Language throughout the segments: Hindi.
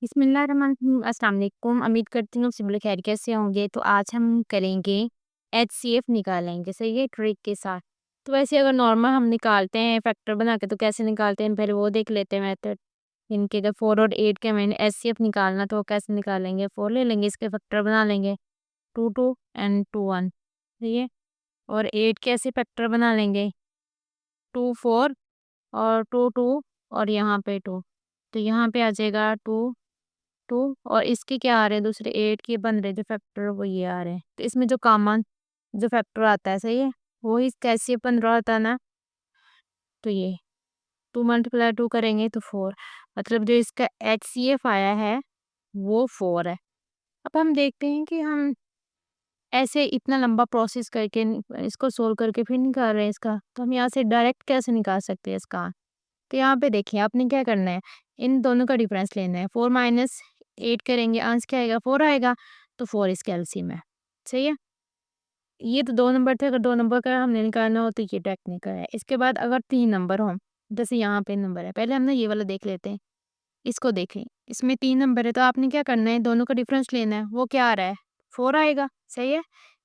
बिस्मिल्लाहिर्रहमानिर्रहीम। अस्सलाम वालेकुम। उम्मीद करती हूँ सब लोग खैरियत से होंगे। तो आज हम करेंगे एचसीएफ निकालेंगे, सही है, ट्रिक के साथ। तो वैसे अगर नॉर्मल हम निकालते हैं फैक्टर बना के तो कैसे निकालते हैं पहले वो देख लेते हैं मेथड। इनके अगर 4 और 8 के मैंने एचसीएफ निकालना तो वो कैसे निकालेंगे, 4 ले लेंगे, इसके फैक्टर बना लेंगे 2 2 एंड 2 1, सही है। और 8 के ऐसे फैक्टर बना लेंगे 2 4 और 2 2 और यहाँ पे 2। तो यहाँ पे आ जाएगा 2 2 और इसके क्या आ रहे हैं, दूसरे 8 के बन रहे जो फैक्टर वो ये आ रहे हैं। तो इसमें जो कॉमन जो फैक्टर आता है, सही है, वो ही कैसे बन रहा होता है ना। तो ये 2 मल्टीप्लाई 2 करेंगे तो 4, मतलब जो इसका एचसीएफ आया है वो 4 है। अब हम देखते हैं कि हम ऐसे इतना लंबा प्रोसेस करके इसको सोल्व करके फिर निकाल रहे हैं इसका, तो हम यहाँ से डायरेक्ट कैसे निकाल सकते हैं इसका। तो यहाँ पे देखिए आपने क्या करना है, इन दोनों का डिफरेंस लेना है। 4 माइनस 8 करेंगे, आंसर क्या आएगा, 4 आएगा। तो 4 इसका एलसीएम है, सही है। ये तो 2 नंबर थे, अगर 2 नंबर का हमने निकालना हो तो ये टेक्निकल है। इसके बाद अगर 3 नंबर हों, जैसे यहाँ पे नंबर है, पहले हमने ये वाला देख लेते हैं। इसको देखें, इसमें 3 नंबर है तो आपने क्या करना है, दोनों का डिफरेंस लेना है। वो क्या आ रहा है, 4 आएगा, सही है।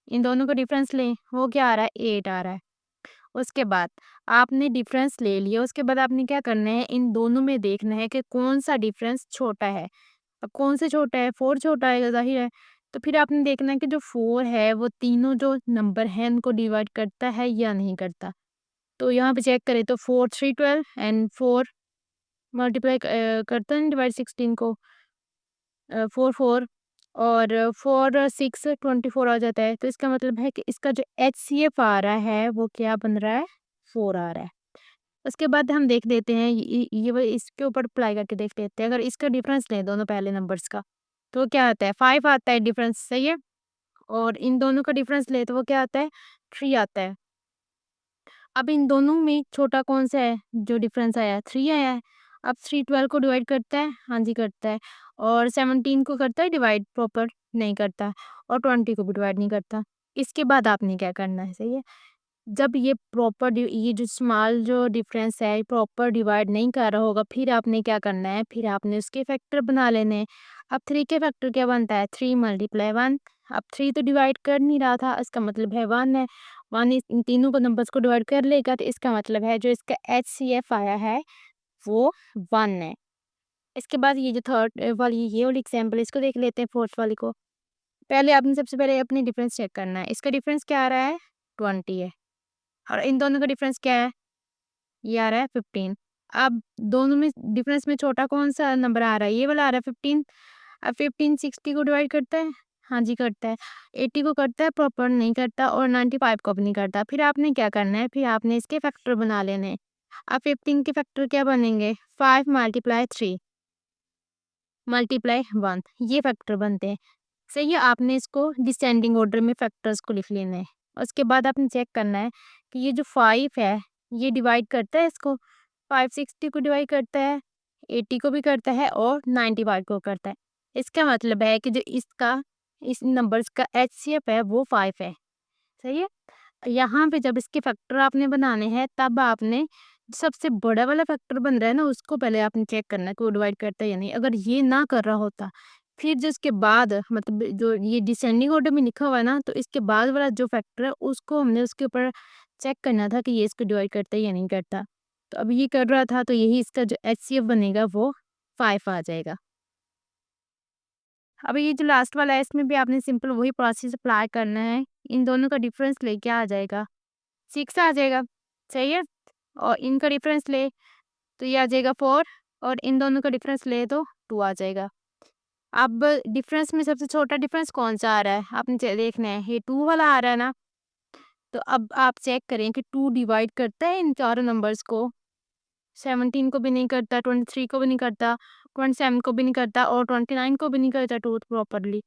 इन दोनों का डिफरेंस लें, वो क्या आ रहा है, 8 आ रहा है। उसके बाद आपने डिफरेंस ले लिया, उसके बाद आपने क्या करना है, इन दोनों में देखना है कि कौन-सा डिफरेंस छोटा है। अब कौन से छोटा है, 4 छोटा आएगा, ज़ाहिर है। तो फिर आपने देखना है कि जो 4 है वो तीनों जो नंबर हैं उनको डिवाइड करता है या नहीं करता। तो यहाँ पे चेक करें तो 4 3 12 एंड 4 मल्टीप्लाई करता है डिवाइड 16 को, 4 4 और 4 6 24 आ जाता है। तो इसका मतलब है कि इसका जो एचसीएफ आ रहा है वो क्या बन रहा है, 4 आ रहा है। उसके बाद हम देख लेते हैं ये वाला इसके ऊपर अप्लाई करके देख लेते हैं। अगर इसका डिफरेंस लें दोनों पहले नंबर्स का, तो क्या आता है, 5 आता है डिफरेंस, सही है। और इन दोनों का डिफरेंस लें तो वो क्या आता है, 3 आता है। अब इन दोनों में छोटा कौन-सा है, जो डिफरेंस आया है, 3 आया है। अब 3 12 को डिवाइड करता है? हाँ जी, करता है। और 17 को करता है डिवाइड प्रॉपर? नहीं करता। और 20 को भी डिवाइड नहीं करता। इसके बाद आपने क्या करना है, सही है। जब ये प्रॉपर ये जो स्मॉल जो डिफरेंस है प्रॉपर डिवाइड नहीं कर रहा होगा, फिर आपने क्या करना है, फिर आपने उसके फैक्टर बना लेने हैं। अब 3 के फैक्टर क्या बनता है, 3 मल्टीप्लाई 1। अब 3 तो डिवाइड कर नहीं रहा था, इसका मतलब है 1 है। 1 इन तीनों को नंबर्स को डिवाइड कर लेगा, तो इसका मतलब है जो इसका एचसीएफ आया है वो 1 है। इसके बाद ये जो थर्ड वाली ये वाली एग्जाम्पल इसको देख लेते हैं, फोर्थ वाली को। पहले आपने सबसे पहले अपनी डिफरेंस चेक करना है। इसका डिफरेंस क्या आ रहा है, 20 है। और इन दोनों का डिफरेंस क्या है, ये आ रहा है 15। अब दोनों में डिफरेंस में छोटा कौन-सा नंबर आ रहा है, ये वाला आ रहा है 15। अब 15 60 को डिवाइड करता है? हाँ जी, करता है। 80 को करता है? प्रॉपर नहीं करता। और 95 को भी नहीं करता। फिर आपने क्या करना है, फिर आपने इसके फैक्टर बना लेने हैं। अब 15 के फैक्टर क्या बनेंगे, 5 मल्टीप्लाई 3 मल्टीप्लाई 1, ये फैक्टर बनते हैं। सही है, आपने इसको डिसेंडिंग ऑर्डर में फैक्टर्स को लिख लेना है। उसके बाद आपने चेक करना है कि ये जो 5 है ये डिवाइड करता है इसको, 5 60 को डिवाइड करता है, 80 को भी करता है और 95 को करता है। इसका मतलब है कि जो इसका इस नंबर्स का एचसीएफ है वो 5 है, सही है। यहाँ पे जब इसके फैक्टर आपने बनाने हैं तब आपने सबसे बड़ा वाला फैक्टर बन रहा है ना, उसको पहले आपने चेक करना है कि वो डिवाइड करता है या नहीं। अगर ये ना कर रहा होता, फिर जो इसके बाद मतलब जो ये डिसेंडिंग ऑर्डर में लिखा हुआ है ना, तो इसके बाद वाला जो फैक्टर है उसको हमने उसके ऊपर चेक करना था कि ये इसको डिवाइड करता है या नहीं करता। तो अब ये कर रहा था, तो यही इसका जो एचसीएफ बनेगा वो 5 आ जाएगा। अब ये जो लास्ट वाला है इसमें भी आपने सिंपल वही प्रोसेस अप्लाई करना है। इन दोनों का डिफरेंस लेके आ जाएगा, 6 आ जाएगा, सही है। और इनका डिफरेंस ले तो ये आ जाएगा 4 और इन दोनों का डिफरेंस ले तो 2 आ जाएगा। अब डिफरेंस में सबसे छोटा डिफरेंस कौन-सा आ रहा है? आपने देखना है, ये 2 वाला आ रहा है ना, तो अब आप चेक करें कि 2 डिवाइड करता है इन चारों नंबर्स को? 17 को भी नहीं करता, 23 को भी नहीं करता, 27 को भी नहीं करता और 29 को भी नहीं करता 2 प्रॉपर्ली।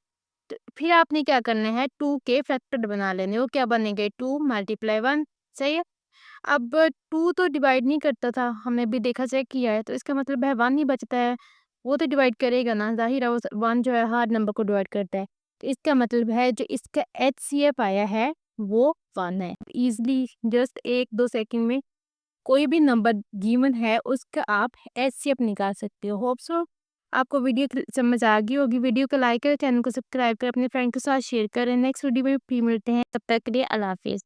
तो फिर आपने क्या करना है, 2 के फैक्टर बना लेने। वो क्या बनेंगे, 2 मल्टीप्लाई 1, सही है। अब 2 तो डिवाइड नहीं करता था, हमने अभी देखा चेक किया है, तो इसका मतलब है 1 ही बचता है। वो तो डिवाइड करेगा ना, ज़ाहिर है वो 1 जो है हर नंबर को डिवाइड करता है। तो इसका मतलब है जो इसका एचसीएफ आया है वो 1 है। ईज़िली जस्ट 1-2 सेकंड में कोई भी नंबर गिवन है उसका आप एचसीएफ निकाल सकते हो। होप सो आपको वीडियो समझ आ गई होगी। वीडियो को लाइक करें, चैनल को सब्सक्राइब करें, अपने फ्रेंड के साथ शेयर करें। नेक्स्ट वीडियो में फिर मिलते हैं, तब तक के लिए अल्लाह हाफ़िज़।